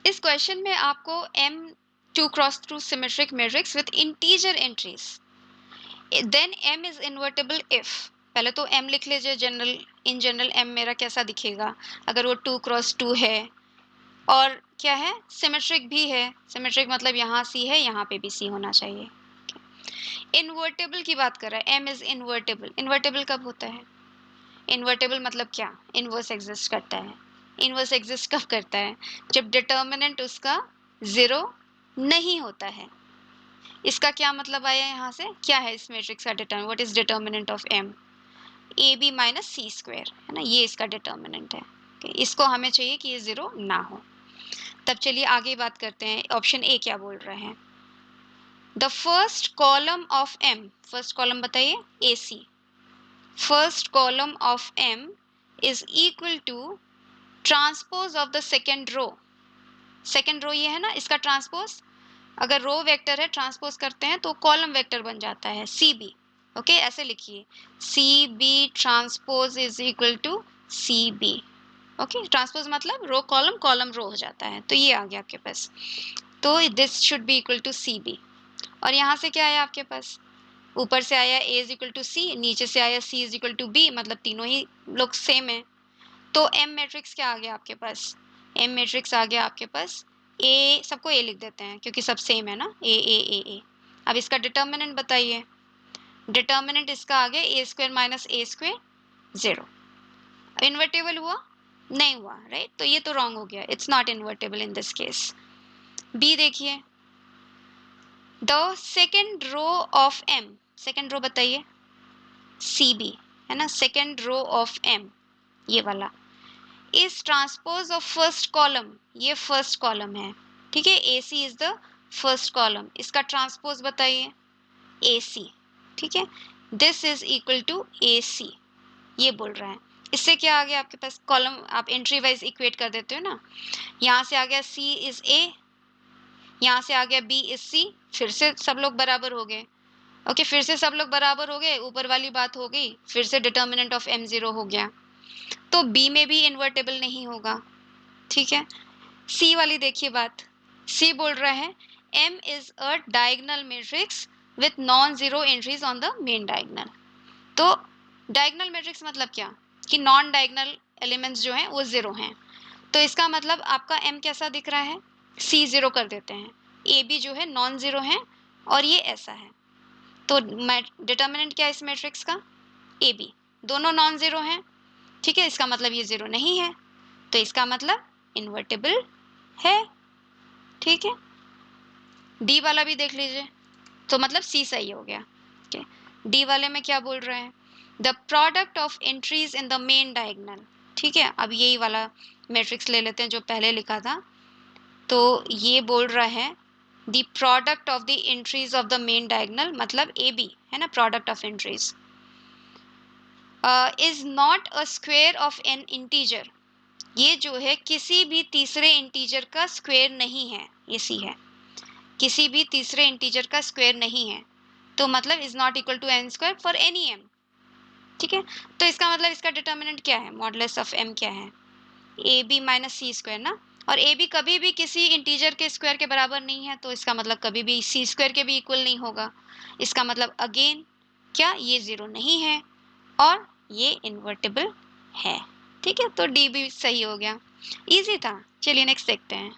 इस क्वेश्चन में आपको M 2 cross 2 symmetric matrix with integer entries, then M is invertible if, पहले तो M लिख लीजिए जनरल, इन जनरल M मेरा कैसा दिखेगा अगर वो 2 क्रॉस 2 है और क्या है सिमेट्रिक भी है, सिमेट्रिक मतलब यहाँ C है यहाँ पे भी C होना चाहिए। इन्वर्टेबल की बात कर रहा है, M इज इन्वर्टेबल, इन्वर्टेबल कब होता है, इन्वर्टेबल मतलब क्या, इनवर्स एग्जिस्ट करता है, इनवर्स एग्जिस्ट कब करता है, जब डिटर्मिनेंट उसका 0 नहीं होता है। इसका क्या मतलब आया यहाँ से, क्या है इस मैट्रिक्स का determinant, what is determinant of M, AB minus C square है ना, ये इसका डिटर्मिनेंट है। इसको हमें चाहिए कि ये 0 ना हो। तब चलिए आगे बात करते हैं, ऑप्शन ए क्या बोल रहे हैं, the first column of M, first column बताइए AC, first column of M is equal to transpose of the second row, second row ये है ना, इसका ट्रांसपोज, अगर रो वेक्टर है ट्रांसपोज करते हैं तो कॉलम वेक्टर बन जाता है CB, ओके ऐसे लिखिए CB transpose is equal to CB, okay transpose मतलब रो कॉलम, कॉलम रो हो जाता है, तो ये आ गया आपके पास, तो this should be equal to CB। और यहाँ से क्या आया आपके पास, ऊपर से आया A is equal to C, नीचे से आया C is equal to B, मतलब तीनों ही लोग सेम है, तो M मैट्रिक्स क्या आ गया आपके पास, M मैट्रिक्स आ गया आपके पास A, सबको A लिख देते हैं क्योंकि सब सेम है ना, A। अब इसका डिटर्मिनेंट बताइए, डिटर्मिनेंट इसका आ गया A square minus A square 0, invertible हुआ नहीं हुआ, राइट, तो ये तो रॉन्ग हो गया, it's not invertible in this case. B देखिए, the second row of M, second row बताइए CB है ना, सेकेंड रो ऑफ M ये वाला is transpose of first column, ये फर्स्ट कॉलम है, ठीक है, AC is the first column, इसका ट्रांसपोज बताइए AC, ठीक है, this is equal to AC, ये बोल रहा है। इससे क्या आ गया आपके पास, कॉलम आप एंट्री वाइज इक्वेट कर देते हो ना, यहाँ से आ गया C इज A, यहाँ से आ गया B इज C, फिर से सब लोग बराबर हो गए, ओके फिर से सब लोग बराबर हो गए, ऊपर वाली बात हो गई, फिर से डिटर्मिनेंट ऑफ M 0 हो गया, तो B में भी इन्वर्टेबल नहीं होगा, ठीक है। C वाली देखिए बात, C बोल रहा है M is a diagonal matrix with non zero entries on the main diagonal, तो डायगोनल मैट्रिक्स मतलब क्या, कि नॉन डायगोनल एलिमेंट्स जो हैं वो 0 हैं, तो इसका मतलब आपका M कैसा दिख रहा है, C 0 कर देते हैं, AB जो है नॉन जीरो है और ये ऐसा है, तो डिटर्मिनेंट क्या है इस मैट्रिक्स का, AB, दोनों नॉन जीरो हैं, ठीक है, इसका मतलब ये 0 नहीं है, तो इसका मतलब इन्वर्टेबल है, ठीक है। डी वाला भी देख लीजिए, तो मतलब सी सही हो गया, okay? डी वाले में क्या बोल रहे हैं, the product of entries in the main diagonal, ठीक है, अब यही वाला मैट्रिक्स ले लेते हैं जो पहले लिखा था, तो ये बोल रहा है the product of the entries of the main diagonal, मतलब ए बी है ना, product of entries is not a square of N integer, ये जो है किसी भी तीसरे इंटीजर का स्क्वायर नहीं है, ये सी है, किसी भी तीसरे इंटीजर का स्क्वायर नहीं है, तो मतलब is not equal to N square for any M, ठीक है, तो इसका मतलब इसका डिटर्मिनेंट क्या है, मॉडुलस ऑफ एम क्या है, A B minus C square ना, और ए बी कभी भी किसी इंटीजर के स्क्वायर के बराबर नहीं है, तो इसका मतलब कभी भी सी स्क्वायर के भी इक्वल नहीं होगा, इसका मतलब अगेन क्या ये 0 नहीं है और ये इन्वर्टेबल है, ठीक है, तो डी भी सही हो गया, इजी था। चलिए नेक्स्ट देखते हैं।